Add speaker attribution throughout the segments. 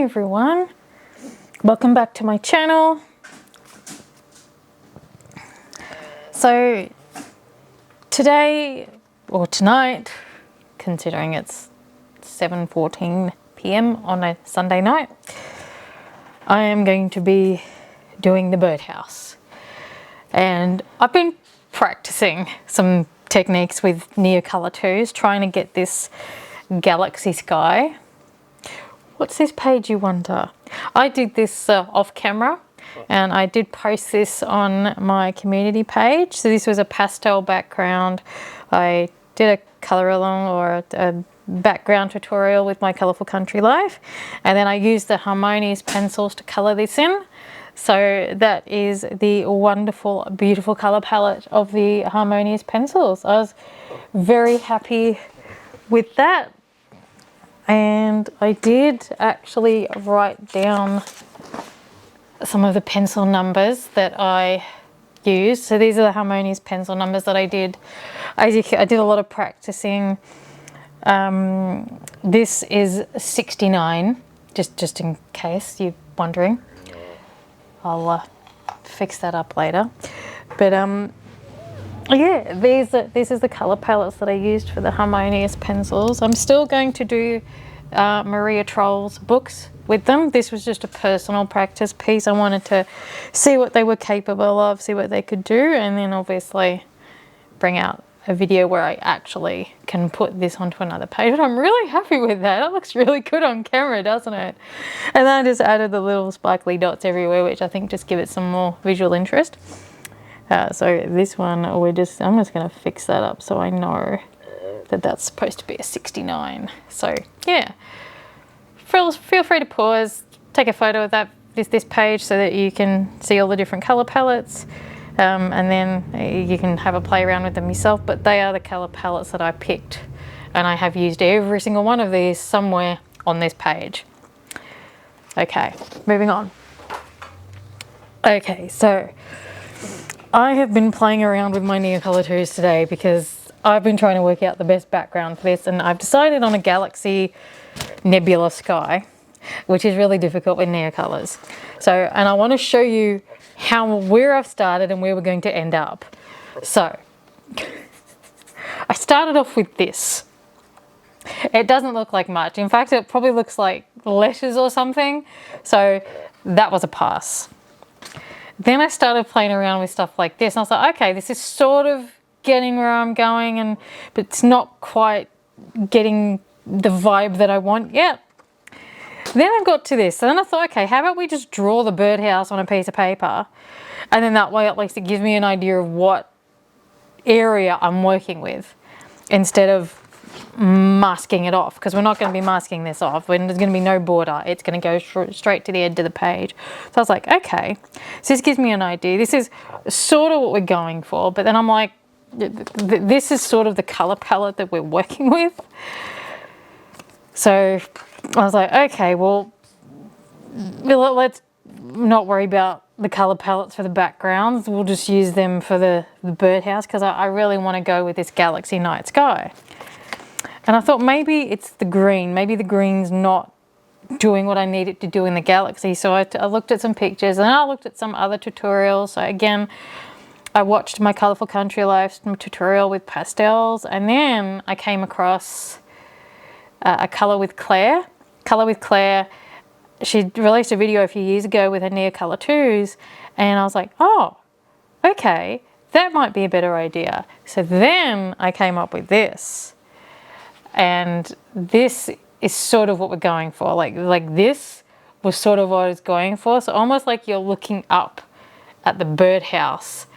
Speaker 1: everyone, welcome back to my channel. So today or tonight, considering it's 7:14 p.m. on a Sunday night, I am going to be doing the birdhouse, and I've been practicing some techniques with Neocolour 2s, trying to get this galaxy sky. What's this page, you wonder? I did this off camera, and I did post this on my community page. So this was a pastel background. I did a colour along or a background tutorial with my Colourful Country Life, and then I used the Harmonious pencils to colour this in. So that is the wonderful, beautiful colour palette of the Harmonious pencils. I was very happy with that. And I did actually write down some of the pencil numbers that I used. So these are the Harmonious pencil numbers that I did. I did a lot of practicing. This is 69, just in case you're wondering. I'll fix that up later. But yeah, this is the colour palettes that I used for the Harmonious pencils. I'm still going to do Maria Troll's books with them. This was just a personal practice piece. I wanted to see what they were capable of, see what they could do, and then obviously bring out a video where I actually can put this onto another page. But I'm really happy with that. That looks really good on camera, doesn't it? And then I just added the little sparkly dots everywhere, which I think just give it some more visual interest. So this one, I'm just going to fix that up so I know that that's supposed to be a 69. So yeah, feel free to pause, take a photo of this page so that you can see all the different colour palettes, and then you can have a play around with them yourself. But they are the colour palettes that I picked, and I have used every single one of these somewhere on this page. Okay, moving on. Okay, so I have been playing around with my Neocolour 2s today because I've been trying to work out the best background for this, and I've decided on a galaxy nebula sky, which is really difficult with Neocolours. So, and I want to show you where I've started and where we're going to end up. So, I started off with this. It doesn't look like much. In fact, it probably looks like letters or something. So that was a pass. Then I started playing around with stuff like this, and I was like, okay, this is sort of getting where I'm going, but it's not quite getting the vibe that I want yet. Then I got to this, and then I thought, okay, how about we just draw the birdhouse on a piece of paper, and then that way at least it gives me an idea of what area I'm working with, instead of masking it off, because we're not going to be masking this off. When there's going to be no border, it's going to go straight to the edge of the page. So I was like, okay, so this gives me an idea. This is sort of what we're going for, but then I'm like, this is sort of the color palette that we're working with. So I was like, okay, well, let's not worry about the color palettes for the backgrounds. We'll just use them for the birdhouse, because I really want to go with this galaxy night sky. And I thought maybe it's the green. Maybe the green's not doing what I need it to do in the galaxy. So I looked at some pictures, and I looked at some other tutorials. So again, I watched my Colourful Country Life tutorial with pastels, and then I came across a Colour with Claire. Colour with Claire, she released a video a few years ago with her Neocolour 2s, and I was like, oh, okay, that might be a better idea. So then I came up with this. And this is sort of what we're going for. Like this was sort of what I was going for. So almost like you're looking up at the birdhouse,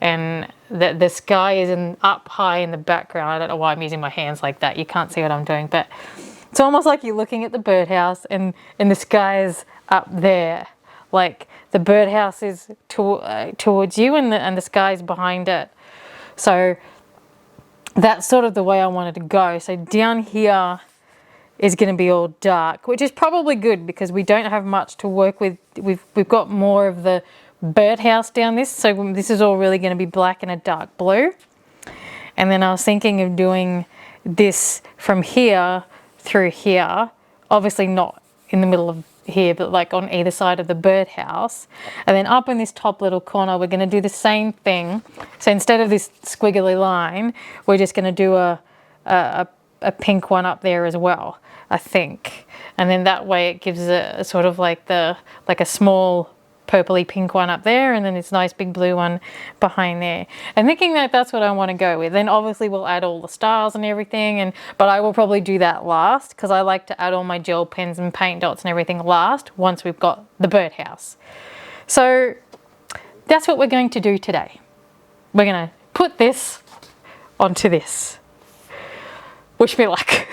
Speaker 1: and the sky is up high in the background. I don't know why I'm using my hands like that. You can't see what I'm doing, but it's almost like you're looking at the birdhouse, and the sky is up there. Like the birdhouse is towards you, and the sky is behind it. So that's sort of the way I wanted to go. So down here is going to be all dark, which is probably good because we don't have much to work with. We've got more of the birdhouse down this, so this is all really going to be black and a dark blue. And then I was thinking of doing this from here through here, obviously not in the middle of here, but like on either side of the birdhouse. And then up in this top little corner, we're going to do the same thing. So instead of this squiggly line, we're just going to do a pink one up there as well, I think. And then that way it gives a sort of like a small purpley pink one up there, and then this nice big blue one behind there. And thinking that that's what I want to go with. Then obviously we'll add all the stars and everything, but I will probably do that last, because I like to add all my gel pens and paint dots and everything last once we've got the birdhouse. So that's what we're going to do today. We're going to put this onto this. Wish me luck.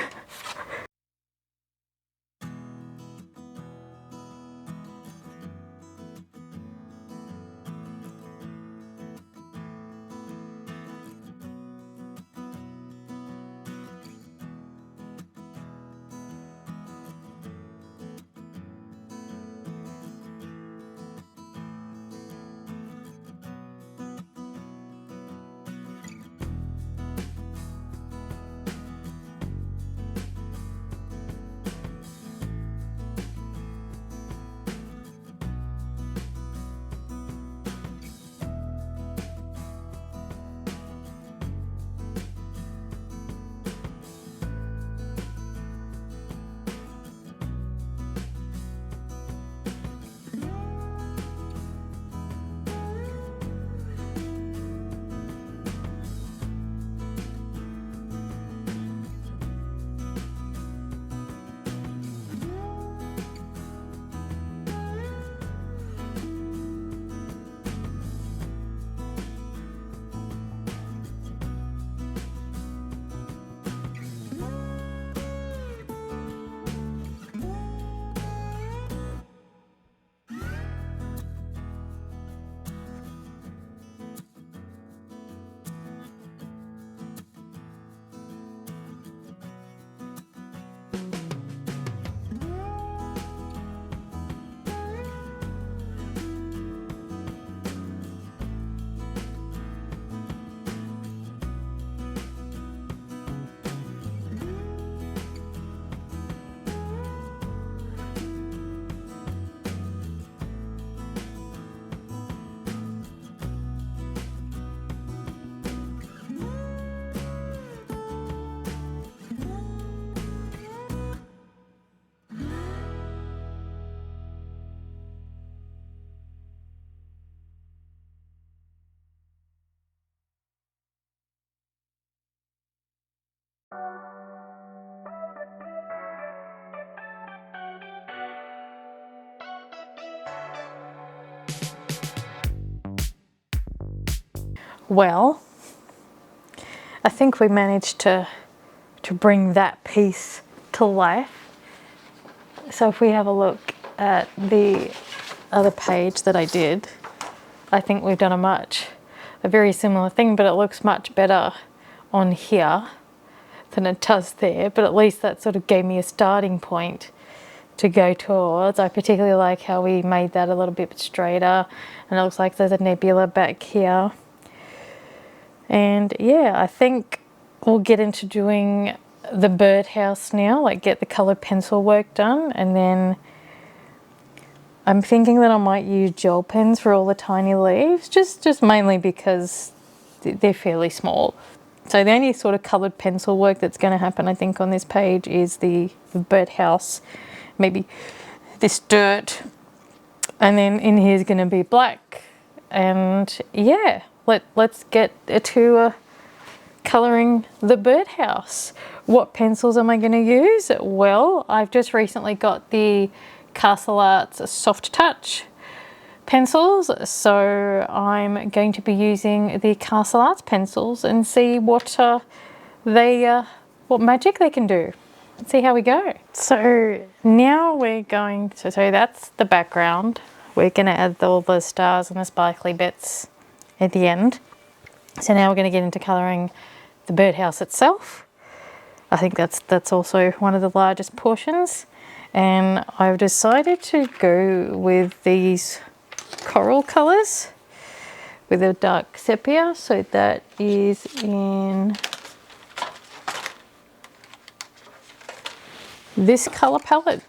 Speaker 1: Well, I think we managed to bring that piece to life. So if we have a look at the other page that I did, I think we've done a very similar thing, but it looks much better on here than it does there. But at least that sort of gave me a starting point to go towards. I particularly like how we made that a little bit straighter, and it looks like there's a nebula back here. And yeah, I think we'll get into doing the birdhouse now, like get the coloured pencil work done, and then I'm thinking that I might use gel pens for all the tiny leaves, just mainly because they're fairly small. So the only sort of coloured pencil work that's going to happen, I think, on this page is the birdhouse, maybe this dirt, and then in here is going to be black. And yeah, let's get to colouring the birdhouse. What pencils am I going to use? Well, I've just recently got the Castle Arts Soft Touch pencils, so I'm going to be using the Castle Arts pencils and see what magic they can do. Let's see how we go. So now we're going to, so that's the background. We're going to add all the stars and the sparkly bits at the end. So now we're going to get into colouring the birdhouse itself. I think that's also one of the largest portions, and I've decided to go with these coral colours with a dark sepia. So that is in this colour palette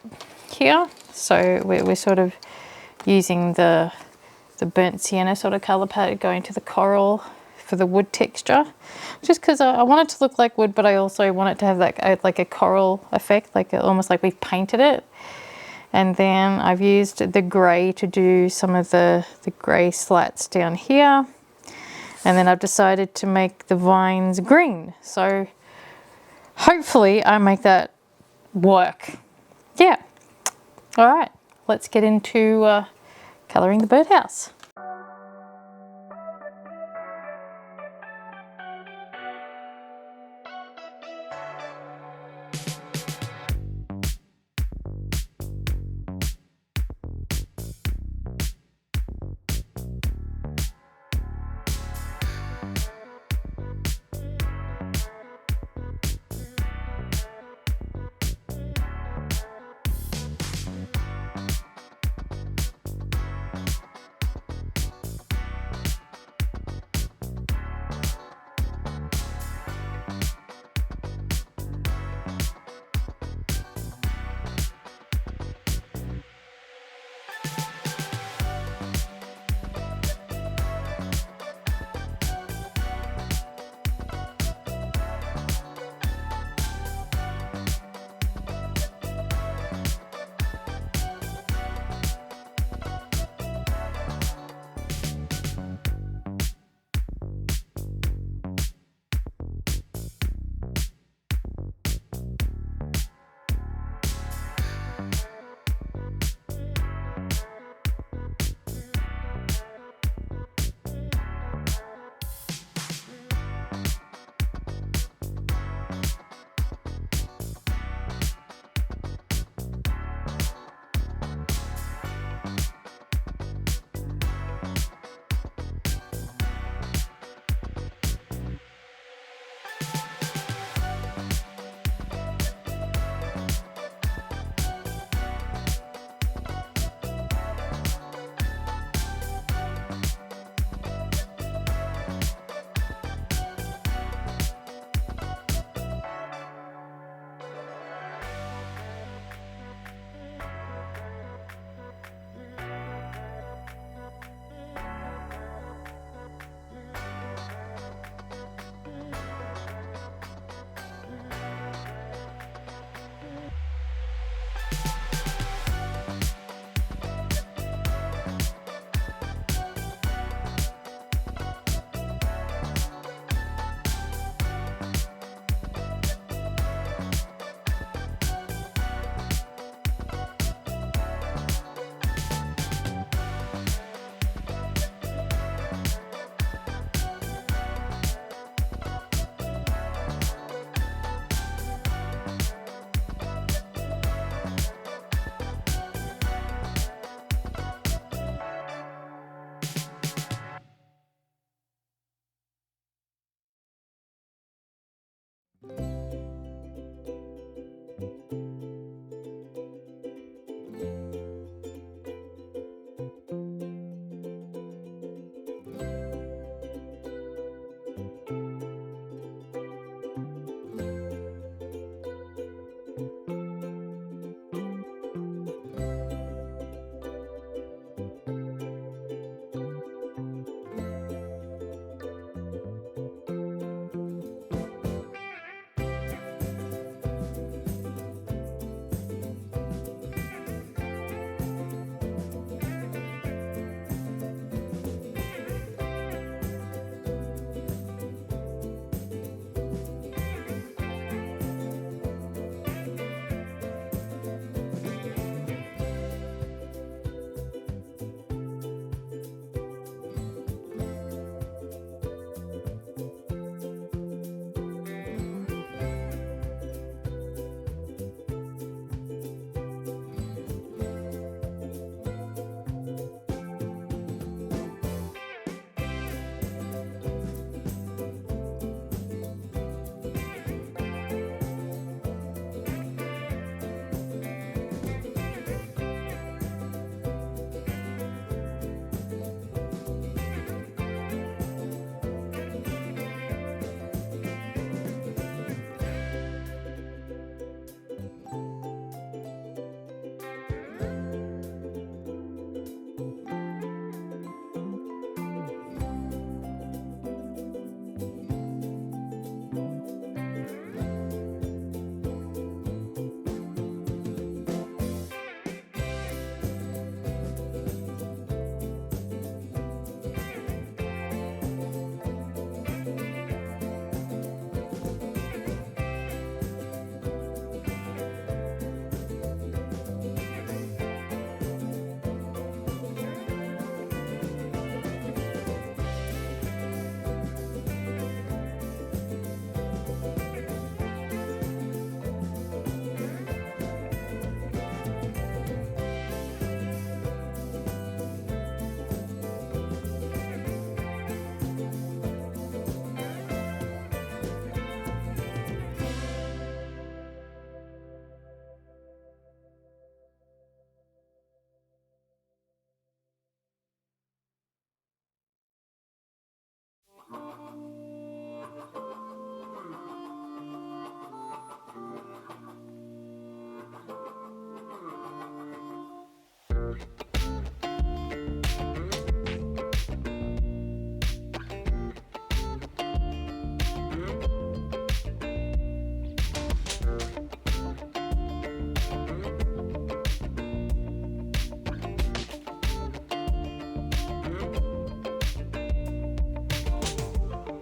Speaker 1: here. So we're sort of using the burnt sienna sort of colour palette going to the coral for the wood texture, just because I want it to look like wood, but I also want it to have like a coral effect, almost like we've painted it. And then I've used the grey to do some of the grey slats down here. And then I've decided to make the vines green. So hopefully I make that work. Yeah. All right, let's get into colouring the birdhouse.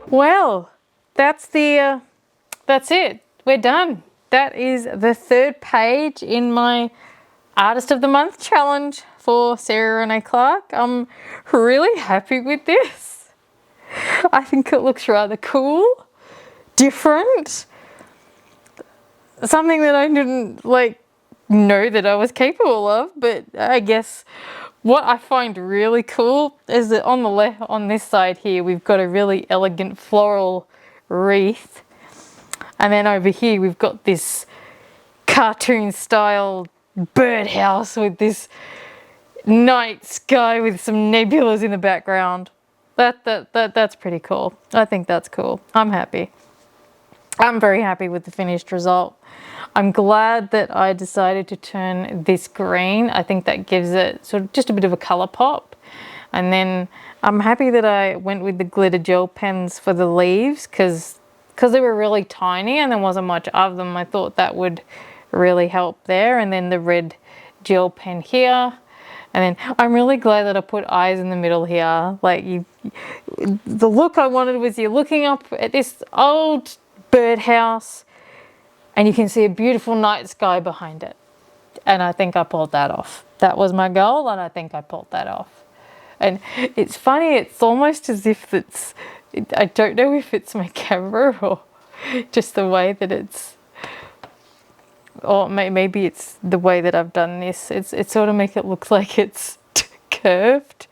Speaker 1: Well, that's it. We're done. That is the 3rd page in my Artist of the Month challenge for Sarah Renae Clark. I'm really happy with this. I think it looks rather cool, different, something that I didn't know that I was capable of. But I guess what I find really cool is that on the left, on this side here, we've got a really elegant floral wreath, and then over here we've got this cartoon style birdhouse with this night sky with some nebulas in the background. That's pretty cool. I think that's cool. I'm happy. I'm very happy with the finished result. I'm glad that I decided to turn this green. I think that gives it sort of just a bit of a color pop. And then I'm happy that I went with the glitter gel pens for the leaves because they were really tiny and there wasn't much of them. I thought that would really help there. And then the red gel pen here. And then I'm really glad that I put eyes in the middle here. The look I wanted was you're looking up at this old birdhouse and you can see a beautiful night sky behind it. And I think I pulled that off. That was my goal and I think I pulled that off. And it's funny, it's almost as if I don't know if it's my camera or just the way that it's, or maybe it's the way that I've done this. It sort of makes it look like it's curved.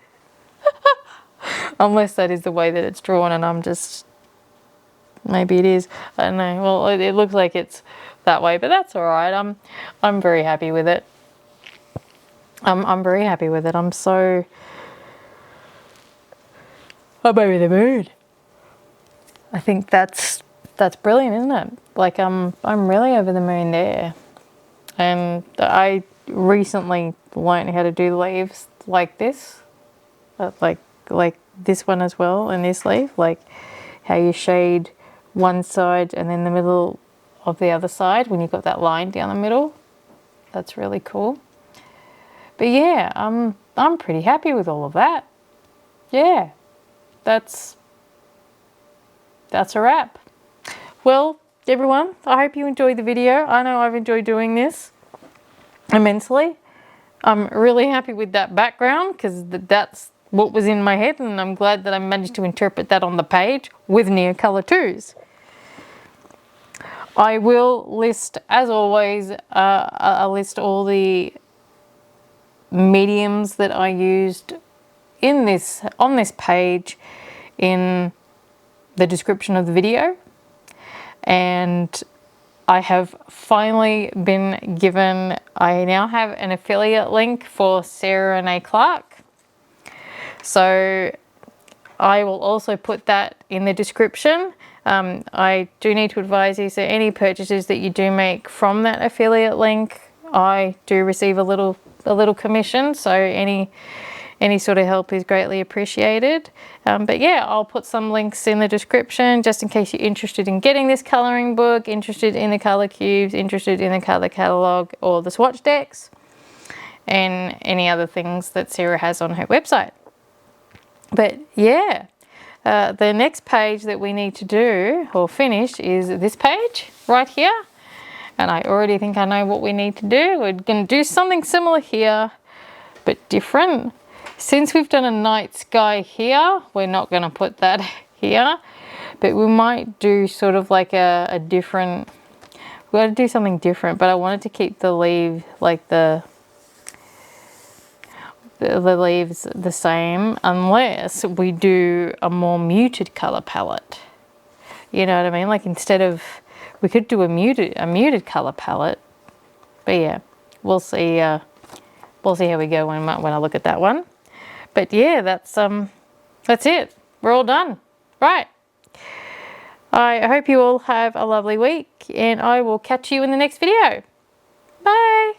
Speaker 1: Unless that is the way that it's drawn and I'm just, maybe it is. I don't know. Well, it looks like it's that way, but that's all right. I'm very happy with it. I'm very happy with it. I'm over the moon. I think that's brilliant, isn't it? Like I'm really over the moon there. And I recently learned how to do leaves like this, like this one as well, and this leaf, like how you shade one side and then the middle of the other side when you've got that line down the middle. That's really cool. But yeah, I'm pretty happy with all of that. Yeah, that's a wrap. Well, everyone, I hope you enjoyed the video. I know I've enjoyed doing this immensely. I'm really happy with that background because that's what was in my head, and I'm glad that I managed to interpret that on the page with Neocolour 2s. I will list, as always, I'll list all the mediums that I used on this page in the description of the video. And I have finally been given, I now have an affiliate link for Sarah Renae Clark. So I will also put that in the description. I do need to advise you, so any purchases that you do make from that affiliate link, I do receive a little commission. So any sort of help is greatly appreciated. But yeah, I'll put some links in the description just in case you're interested in getting this colouring book, interested in the colour cubes, interested in the colour catalogue or the swatch decks, and any other things that Sarah has on her website. But yeah, the next page that we need to do or finish is this page right here. And I already think I know what we need to do. We're going to do something similar here, but different. Since we've done a night sky here, we're not going to put that here, but we might do sort of like a different, we're going to do something different, but I wanted to keep the leaf, like the leaves the same, unless we do a more muted color palette. You know what I mean? Like instead of, we could do a muted color palette, but yeah, we'll see how we go when I look at that one. But yeah, that's it. We're all done. Right. I hope you all have a lovely week, and I will catch you in the next video. Bye.